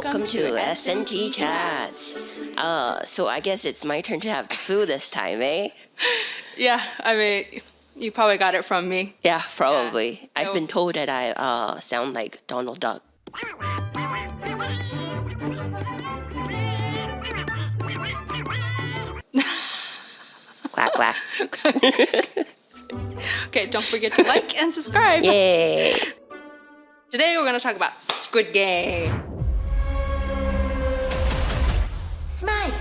Welcome to SNT Chats. So I guess it's my turn to have the flu this time, eh? Yeah, I mean, you probably got it from me. Yeah, probably. Yeah. I've been told that I sound like Donald Duck. Quack, quack. Okay, don't forget to like and subscribe. Yay. Today we're going to talk about Squid Game. Smile.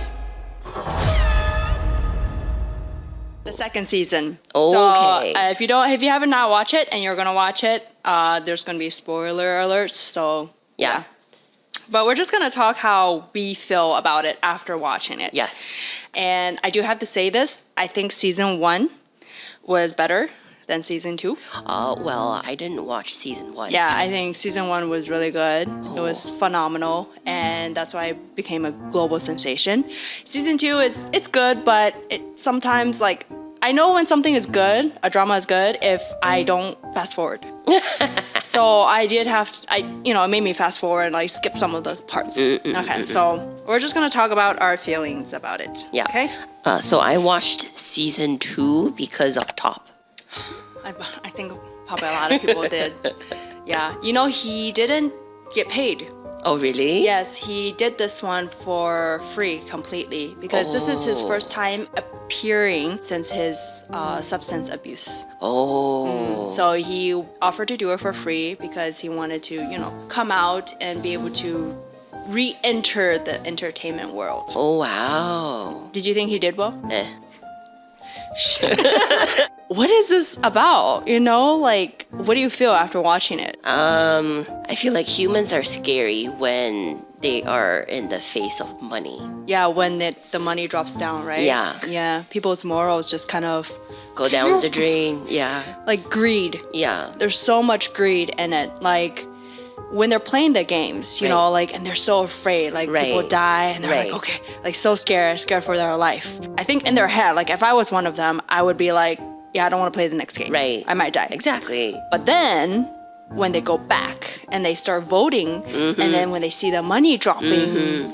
The second season. Okay. So if you haven't not watched it and you're gonna watch it, there's gonna be spoiler alerts. So Yeah. But we're just gonna talk how we feel about it after watching it. Yes. And I do have to say this. I think season 1 was better than season 2. Well, I didn't watch season 1. Yeah, I think season 1 was really good. It was phenomenal, and that's why it became a global sensation. Season 2 it's good, but it sometimes like I know when something is good, a drama is good if I don't fast forward. So I did have to, it made me fast forward and like skip some of those parts. Okay, so we're just gonna talk about our feelings about it. Yeah. Okay. So I watched season 2 because of Top. I think probably a lot of people did. Yeah. He didn't get paid. Oh, really? Yes, he did this one for free completely because this is his first time appearing since his substance abuse. Oh. So he offered to do it for free because he wanted to, come out and be able to re-enter the entertainment world. Oh, wow. Did you think he did well? Eh. What is this about? What do you feel after watching it? I feel like humans are scary when they are in the face of money. Yeah, when the money drops down, right? Yeah. Yeah, people's morals just kind of Go down the drain. Yeah. like greed. Yeah. There's so much greed in it. Like when they're playing the games, Right. and they're so afraid, like Right. people die and they're Right. like, okay, like so scared for their life. I think in their head, like if I was one of them, I would be like, yeah, I don't want to play the next game. Right. I might die. Exactly. But then when they go back and they start voting, and then when they see the money dropping,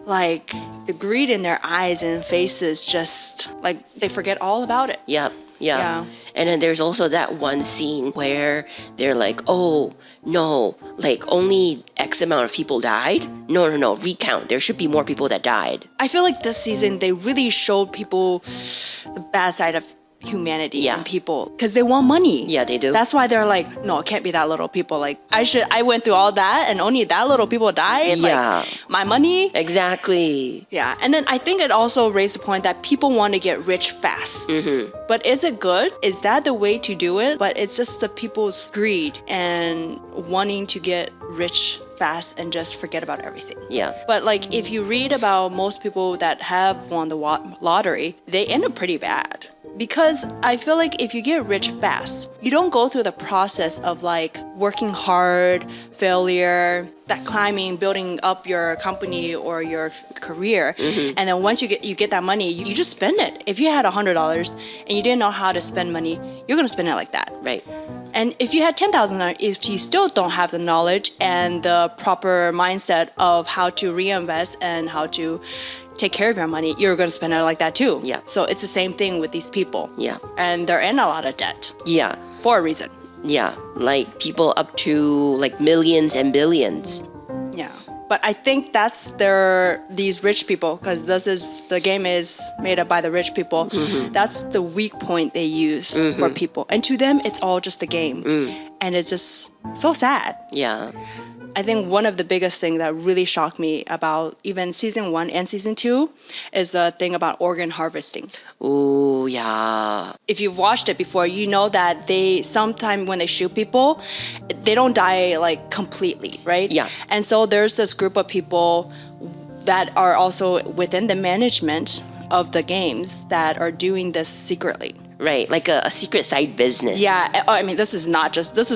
like the greed in their eyes and faces, just like they forget all about it. Yep. Yeah. Yeah. And then there's also that one scene where they're like, oh, no, like only X amount of people died. No, recount. There should be more people that died. I feel like this season they really showed people the bad side of humanity Yeah. and people because they want money. Yeah, they do. That's why they're like, no, it can't be that little people. Like I went through all that and only that little people died. Yeah. Like my money. Exactly. Yeah. And then I think it also raised the point that people want to get rich fast. But is it good? Is that the way to do it? But it's just the people's greed and wanting to get rich fast and just forget about everything. Yeah. But like if you read about most people that have won the lottery, they end up pretty bad. Because I feel like if you get rich fast, you don't go through the process of like working hard, failure, that climbing, building up your company or your career. And then once you get that money, you just spend it. If you had $100 and you didn't know how to spend money, you're gonna spend it like that. Right. And if you had $10,000, if you still don't have the knowledge and the proper mindset of how to reinvest and how to take care of your money, you're going to spend it like that too. Yeah. So it's the same thing with these people. Yeah. And they're in a lot of debt Yeah. for a reason. Yeah. Like people up to like millions and billions. Yeah. But I think that's these rich people, because the game is made up by the rich people. That's the weak point they use for people. And to them, it's all just a game. And it's just so sad. Yeah. I think one of the biggest things that really shocked me about even season 1 and season 2 is the thing about organ harvesting. Ooh, yeah. If you've watched it before, you know that sometimes when they shoot people, they don't die like completely, right? Yeah. And so there's this group of people that are also within the management of the games that are doing this secretly. Right. Like a secret side business. Yeah, I mean, this is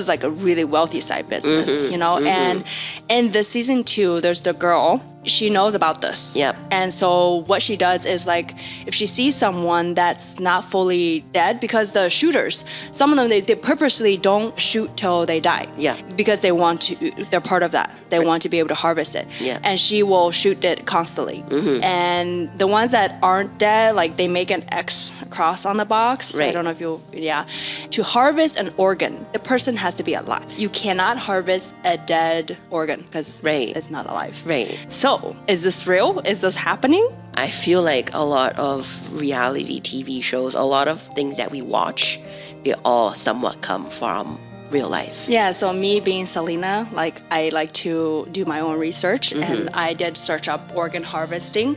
like a really wealthy side business, And in the season 2, there's the girl. she knows about this. Yep. And so what she does is like, if she sees someone that's not fully dead, because the shooters, some of them, they purposely don't shoot till they die. Yeah. Because they want to, they're part of that. They want to be able to harvest it. Yeah. And she will shoot it constantly. And the ones that aren't dead, like they make an X cross on the box. Right. I don't know if you, yeah. To harvest an organ, the person has to be alive. You cannot harvest a dead organ because Right. it's not alive. Right. So, is this real? Is this happening? I feel like a lot of reality TV shows, a lot of things that we watch, they all somewhat come from real life. Yeah, so me being Selena, like I like to do my own research and I did search up organ harvesting.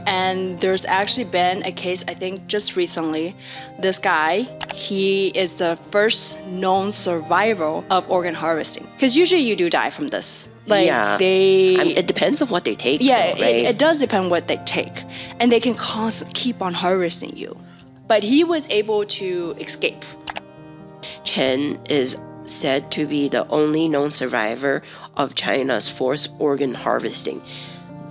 And there's actually been a case, I think just recently, this guy, he is the first known survivor of organ harvesting. Because usually you do die from this. Like Yeah. they... I mean, it depends on what they take. Yeah, though, right? it does depend what they take. And they can constantly keep on harvesting you. But he was able to escape. Chen is said to be the only known survivor of China's forced organ harvesting,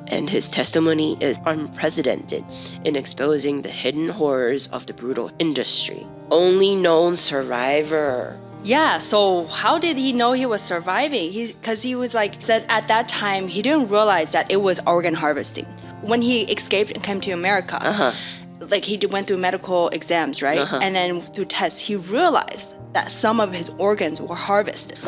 and his testimony is unprecedented in exposing the hidden horrors of the brutal industry. Only known survivor. Yeah, so how did he know he was surviving? Because he was like, said at that time, he didn't realize that it was organ harvesting. When he escaped and came to America, like he went through medical exams, right? And then through tests, he realized that some of his organs were harvested.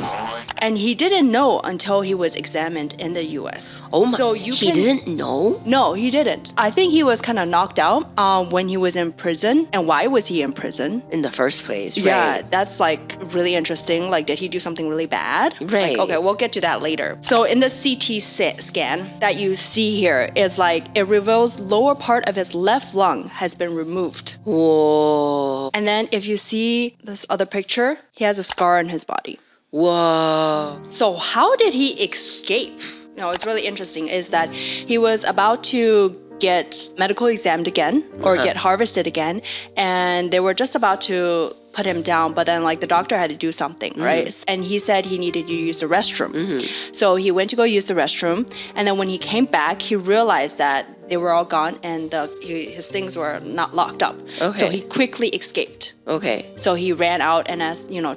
And he didn't know until he was examined in the US. Oh my, so he didn't know? No, he didn't. I think he was kind of knocked out when he was in prison. And why was he in prison? In the first place, right? Yeah, that's like really interesting. Like, did he do something really bad? Right. Like, okay, we'll get to that later. So in the CT scan that you see here is like, it reveals lower part of his left lung has been removed. Whoa. And then if you see this other picture, he has a scar on his body. Whoa. So how did he escape? No, it's really interesting is that he was about to get medical examined again or get harvested again, and they were just about to put him down, but then like the doctor had to do something, right? And he said he needed to use the restroom. So he went to go use the restroom, and then when he came back, he realized that they were all gone and his things were not locked up. Okay. So he quickly escaped. Okay. So he ran out and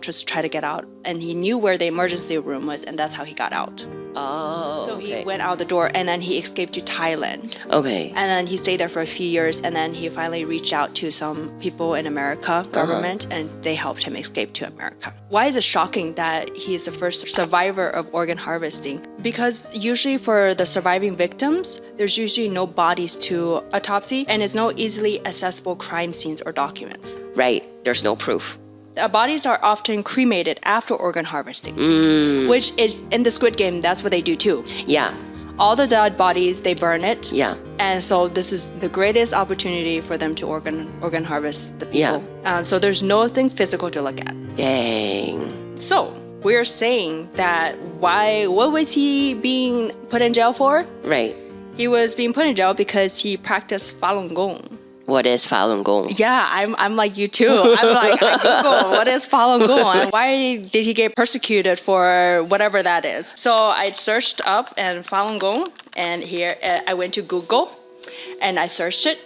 just try to get out, and he knew where the emergency room was, and that's how he got out. Oh. So okay. he went out the door, and then he escaped to Thailand. Okay. And then he stayed there for a few years, and then he finally reached out to some people in America, government, and they helped him escape to America. Why is it shocking that he is the first survivor of organ harvesting? Because usually for the surviving victims, there's usually no bodies to autopsy, and there's no easily accessible crime scenes or documents. Right. There's no proof. The bodies are often cremated after organ harvesting, which is in the Squid Game, that's what they do too. Yeah. All the dead bodies, they burn it. Yeah. And so this is the greatest opportunity for them to organ harvest the people. Yeah. So there's nothing physical to look at. Dang. So we're saying that what was he being put in jail for? Right. He was being put in jail because he practiced Falun Gong. What is Falun Gong? Yeah, I'm like you too. I'm like, I Google, what is Falun Gong? Why did he get persecuted for whatever that is? So I searched up and Falun Gong, and here I went to Google and I searched it.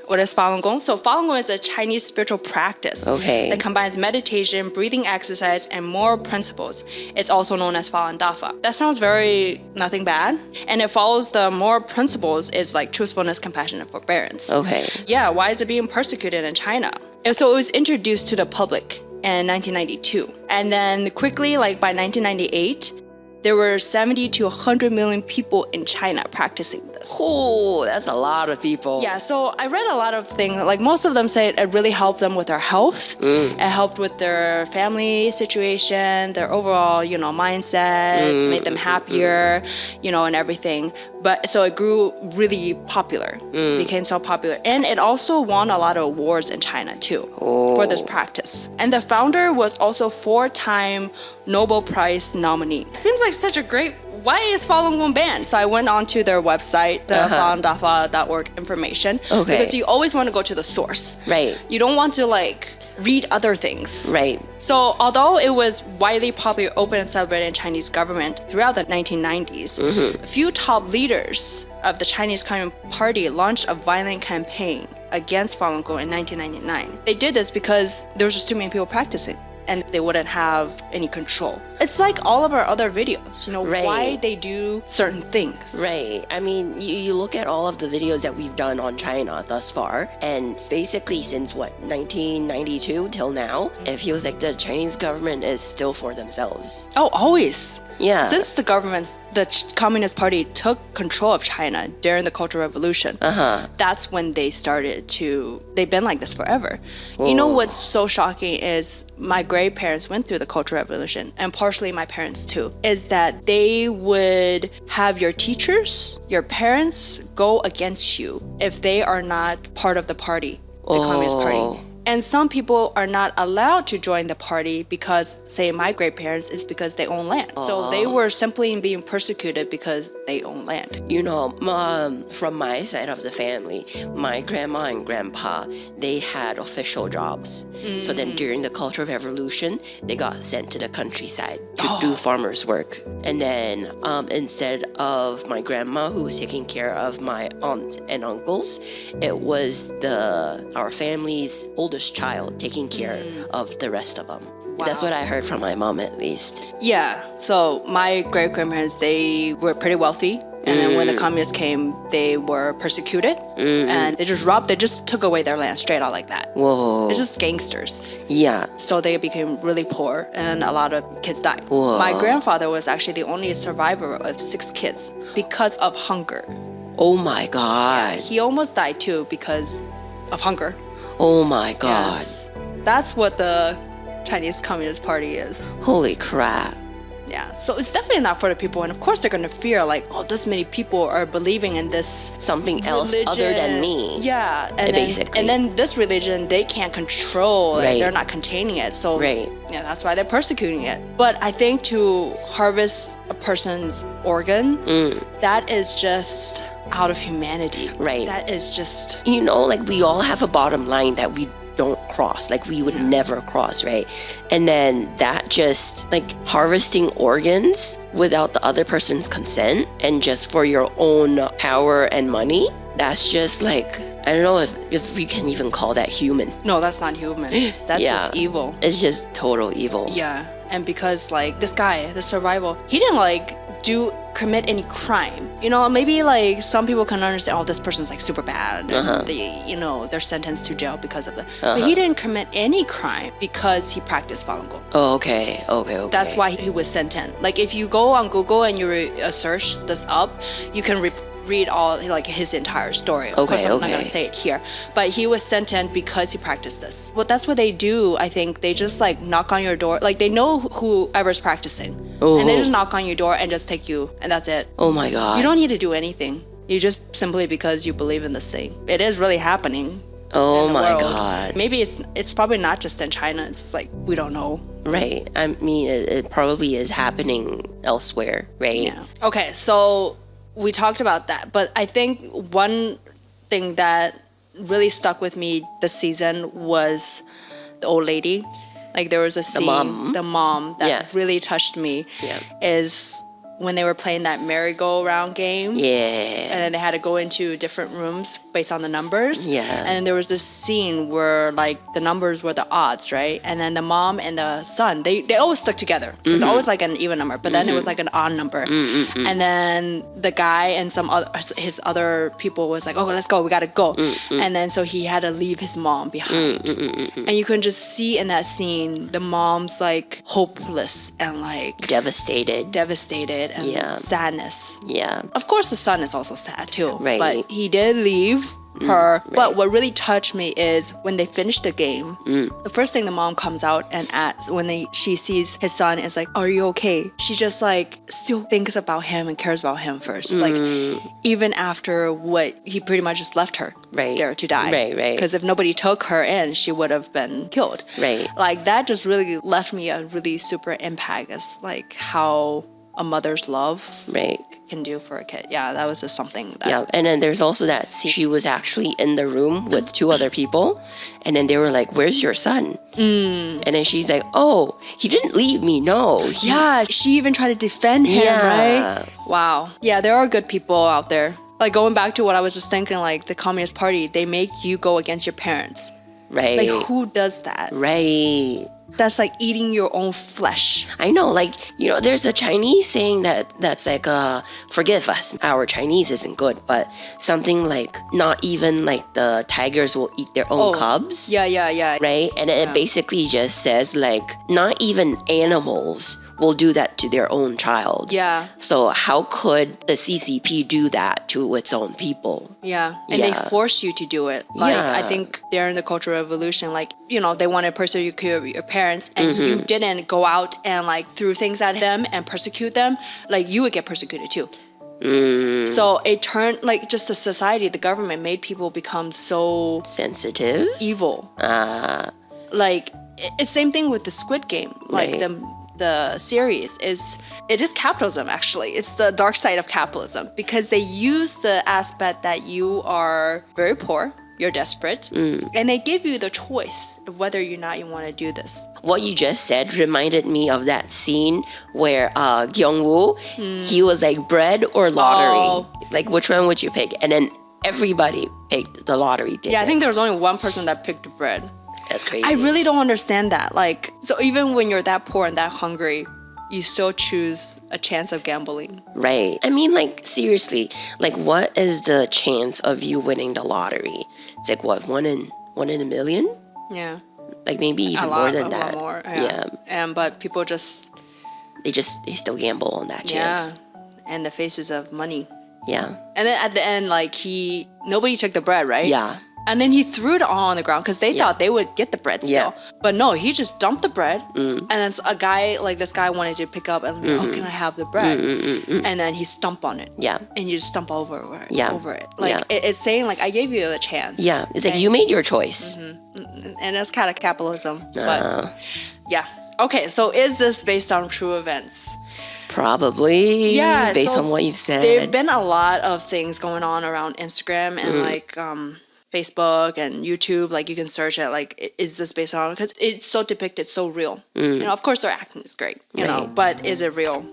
What is Falun Gong? So Falun Gong is a Chinese spiritual practice that combines meditation, breathing exercise, and moral principles. It's also known as Falun Dafa. That sounds very nothing bad. And it follows the moral principles is like truthfulness, compassion, and forbearance. Okay. Yeah, why is it being persecuted in China? And so it was introduced to the public in 1992. And then quickly, like by 1998, there were 70 to 100 million people in China practicing this. Oh, that's a lot of people. Yeah, so I read a lot of things. Like most of them say it really helped them with their health. It helped with their family situation, their overall, mindset, made them happier, and everything. But so it grew really popular, became so popular. And it also won a lot of awards in China too for this practice. And the founder was also 4-time Nobel Prize nominee. Seems like such a great, why is Falun Gong banned? So I went onto their website, the falundafa.org information. Okay. Because you always want to go to the source. Right. You don't want to read other things. Right. So although it was widely popular, open and celebrated in Chinese government throughout the 1990s, a few top leaders of the Chinese Communist Party launched a violent campaign against Falun Gong in 1999. They did this because there was just too many people practicing and they wouldn't have any control. It's like all of our other videos, Right. why they do certain things. Right. I mean, you look at all of the videos that we've done on China thus far, and basically since 1992 till now, it feels like the Chinese government is still for themselves. Oh, always. Yeah. Since the Communist Party took control of China during the Cultural Revolution, that's when they started to, they've been like this forever. You know what's so shocking is my grandparents went through the Cultural Revolution, and partially my parents too, is that they would have your teachers, your parents go against you if they are not part of the party, the Communist Party. And some people are not allowed to join the party because, say, my great parents is because they own land. So they were simply being persecuted because they own land. From my side of the family, my grandma and grandpa, they had official jobs. So then during the Cultural Revolution, they got sent to the countryside to do farmers' work. And then instead of my grandma, who was taking care of my aunt and uncles, it was our family's oldest child taking care of the rest of them. Wow. That's what I heard from my mom, at least. Yeah, so my great-grandparents, they were pretty wealthy. And then when the communists came, they were persecuted. And they just took away their land straight out like that. Whoa. It's just gangsters. Yeah. So they became really poor and a lot of kids died. Whoa. My grandfather was actually the only survivor of 6 kids because of hunger. Oh my God. He almost died too because of hunger. Oh my God. Yes. That's what the Chinese Communist Party is. Holy crap. Yeah, so it's definitely not for the people, and of course they're gonna fear like, oh, this many people are believing in this Something else religion. other than me. Yeah, and Basically. and then this religion they can't control. Like, Right. they're not containing it, so Right. yeah, that's why they're persecuting it. But I think to harvest a person's organ, that is just out of humanity. Right. That is just Like we all have a bottom line that we don't cross, like we would never cross, right? And then that just like harvesting organs without the other person's consent and just for your own power and money, that's just like, I don't know if we can even call that human. no, that's not human. That's Yeah. just evil. It's just total evil. Yeah, and because like this guy, the survival, he didn't like commit any crime. Maybe like some people can understand, oh, this person's like super bad, and they're sentenced to jail because of that. But he didn't commit any crime because he practiced Falun Gong. Oh, okay. That's why he was sentenced. Like if you go on Google and you search this up, you can read all like his entire story. Of course, I'm not gonna say it here, but he was sentenced because he practiced this. Well, that's what they do. I think they just like knock on your door. Like they know whoever's practicing, and they just knock on your door and just take you, and that's it. Oh my God. You don't need to do anything. You just simply because you believe in this thing. It is really happening. Oh in the my world. God. Maybe it's probably not just in China. It's like we don't know. Right. I mean, it probably is happening elsewhere, right? Yeah. Okay, so we talked about that, but I think one thing that really stuck with me this season was the old lady. Like there was a scene, the mom that really touched me is when they were playing that merry-go-round game. Yeah. And then they had to go into different rooms based on the numbers. Yeah. And then there was this scene where like the numbers were the odds, right? And then the mom and the son, they always stuck together. It was always like an even number, but then it was like an odd number. And then the guy and his other people was like, okay, let's go, we gotta go. And then so he had to leave his mom behind. And you can just see in that scene, the mom's like hopeless and like Devastated. And sadness. Yeah. Of course, the son is also sad too. Right. But he did leave her. But what really touched me is when they finished the game, the first thing the mom comes out and asks when she sees his son is like, "Are you okay?" She just like still thinks about him and cares about him first. Like even after what he pretty much just left her there to die. Right. Because if nobody took her in, she would have been killed. Right. Like that just really left me a really super impact as like how a mother's love can do for a kid. Yeah, that was just something that... Yeah, and then there's also that scene. She was actually in the room with 2 other people, and then they were like, "Where's your son?" And then she's like, "Oh, he didn't leave me, no." Yeah, she even tried to defend him, right? Wow. Yeah, there are good people out there. Like going back to what I was just thinking, like the Communist Party, they make you go against your parents. Right. Like who does that? Right. That's like eating your own flesh. I know, like, there's a Chinese saying that's like, forgive us, our Chinese isn't good, but something like, not even like the tigers will eat their own cubs. Yeah. Right? And it basically just says like, not even animals will do that to their own child. Yeah. So how could the CCP do that to its own people? Yeah. And they force you to do it. Like, I think during the Cultural Revolution, like, they want to persecute your parents, and you didn't go out and like threw things at them and persecute them, like you would get persecuted too. So it turned, like, just the society, the government made people become so sensitive, evil. Like, it's same thing with the Squid Game. Like the series it is capitalism. Actually, it's the dark side of capitalism, because they use the aspect that you are very poor, you're desperate, and they give you the choice of whether or not you want to do this. What you just said reminded me of that scene where Kyung-woo, he was like, bread or lottery? Like, which one would you pick? And then everybody picked the lottery ticket. Yeah, I think there was only one person that picked bread. That's crazy. I really don't understand that. Like, so even when you're that poor and that hungry, you still choose a chance of gambling. Right. I mean, like, seriously, like, what is the chance of you winning the lottery? It's like, what, one in a million? Yeah. Like, maybe even more than that. A lot more. Yeah. But people they still gamble on that chance. Yeah. And the faces of money. Yeah. And then at the end, like, nobody took the bread, right? Yeah. And then he threw it all on the ground because they thought they would get the bread still. But no, he just dumped the bread. And then this guy wanted to pick up and, oh, can I have the bread? And then he stomped on it. Yeah. And you just stomp over it. Yeah. Like, it's saying, like, I gave you the chance. Yeah. It's like, you made your choice. And that's kind of capitalism. But, yeah. Okay, so is this based on true events? Probably. Yeah. Based on what you've said. There have been a lot of things going on around Instagram and, like, Facebook and YouTube. Like, you can search it, like, is this based on, because it's so depicted, so real. Of course their acting is great, you know, but is it real?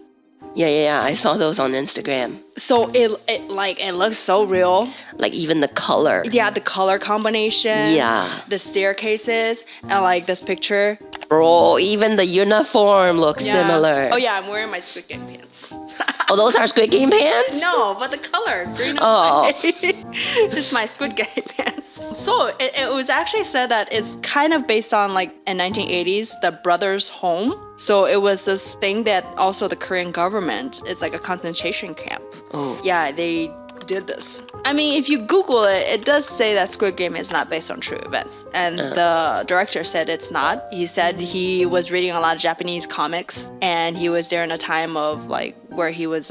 Yeah. I saw those on Instagram. So it looks so real. Like, even the color. Yeah, the color combination. Yeah. The staircases, and like this picture. Bro, even the uniform looks similar. Oh yeah, I'm wearing my Squid Game pants. Oh, those are Squid Game pants? No, but the color, green and white. It's my Squid Game pants. So it was actually said that it's kind of based on, like, in 1980s, the brothers' home. So it was this thing that also the Korean government, it's like a concentration camp. Oh. Yeah, they did this. I mean, if you Google it, it does say that Squid Game is not based on true events. And the director said it's not. He said he was reading a lot of Japanese comics, and he was there in a time of, like, where he was,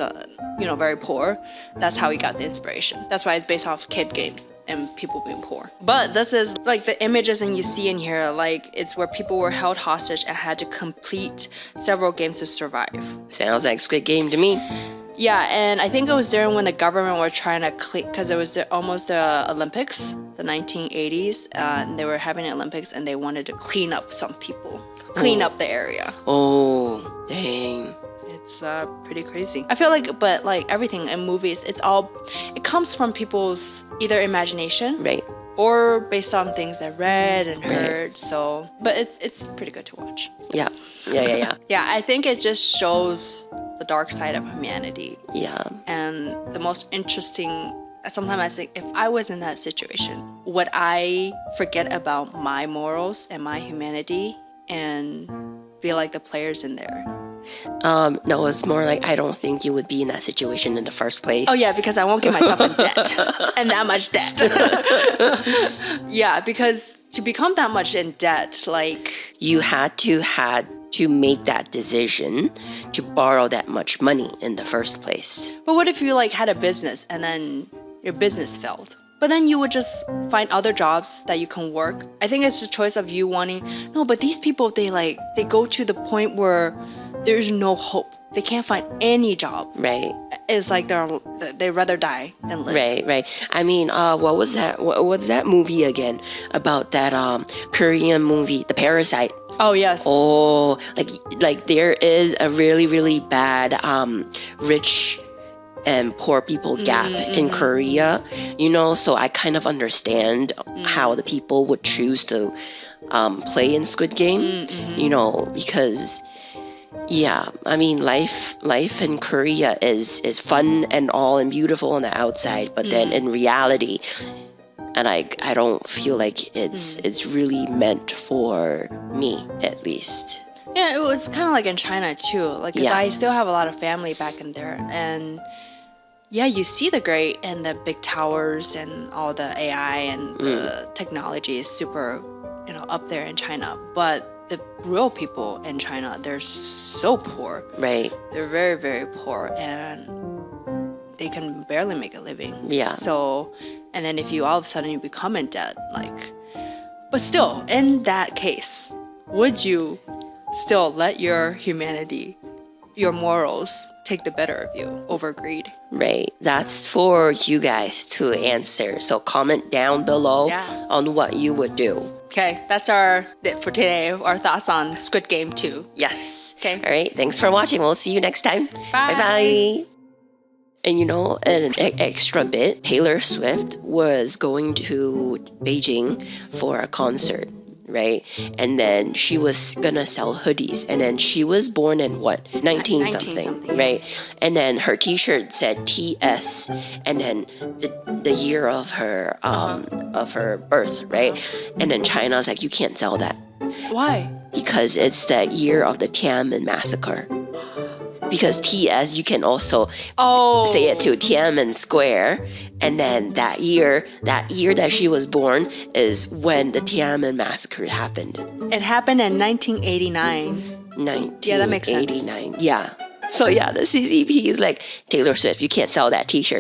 very poor. That's how he got the inspiration. That's why it's based off kid games and people being poor. But this is, like, the images and you see in here, like, it's where people were held hostage and had to complete several games to survive. Sounds like Squid Game to me. Yeah, and I think it was during when the government were trying to clean, because it was almost the Olympics, the 1980s, and they were having the Olympics, and they wanted to clean up some people, clean up the area. Oh, dang. It's pretty crazy. I feel like, but like everything in movies, it comes from people's either imagination, right, or based on things they read and heard. Right. So, but it's pretty good to watch. So. Yeah. Yeah, I think it just shows the dark side of humanity. Yeah. And the most interesting, sometimes I think, if I was in that situation, would I forget about my morals and my humanity and be like the players in there? No, it's more like I don't think you would be in that situation in the first place. Oh yeah, because I won't get myself in debt. And that much debt. Yeah, because to become that much in debt, like... You had to make that decision to borrow that much money in the first place. But what if you, like, had a business and then your business failed? But then you would just find other jobs that you can work. I think it's just choice of you wanting... No, but these people, they go to the point where there's no hope. They can't find any job. Right. It's like they'd rather die than live. Right. I mean, what was that? What's that movie again? About that Korean movie, The Parasite. Oh, yes. Oh, like there is a really, really bad rich and poor people gap in Korea, you know, so I kind of understand how the people would choose to play in Squid Game, you know, because yeah, I mean, life in Korea is fun and all and beautiful on the outside, but then in reality, and I don't feel like it's really meant for me, at least. Yeah, it was kind of like in China too. Like, 'cause I still have a lot of family back in there, and yeah, you see the great and the big towers and all the AI and the technology is super, you know, up there in China. But the real people in China, they're so poor. Right. They're very, very poor, and they can barely make a living. Yeah. So, and then if you all of a sudden you become in debt, like, but still, in that case, would you still let your humanity, your morals, take the better of you over greed? Right. That's for you guys to answer. So comment down below on what you would do. Okay, that's our it for today. Our thoughts on Squid Game 2. Yes. Okay. All right. Thanks for watching. We'll see you next time. Bye. Bye-bye. And you know, an extra bit, Taylor Swift was going to Beijing for a concert, right? And then she was gonna sell hoodies. And then she was born in what? 19 something, right? And then her t-shirt said TS and then the year of her birth, right? And then China's like, you can't sell that. Why? Because it's the year of the Tiananmen massacre. Because TS, you can also say it to Tiananmen Square, and then that year that she was born is when the Tiananmen massacre happened. It happened in 1989. 1989. Yeah, that makes sense. Yeah. So yeah, the CCP is like, Taylor Swift, you can't sell that t-shirt.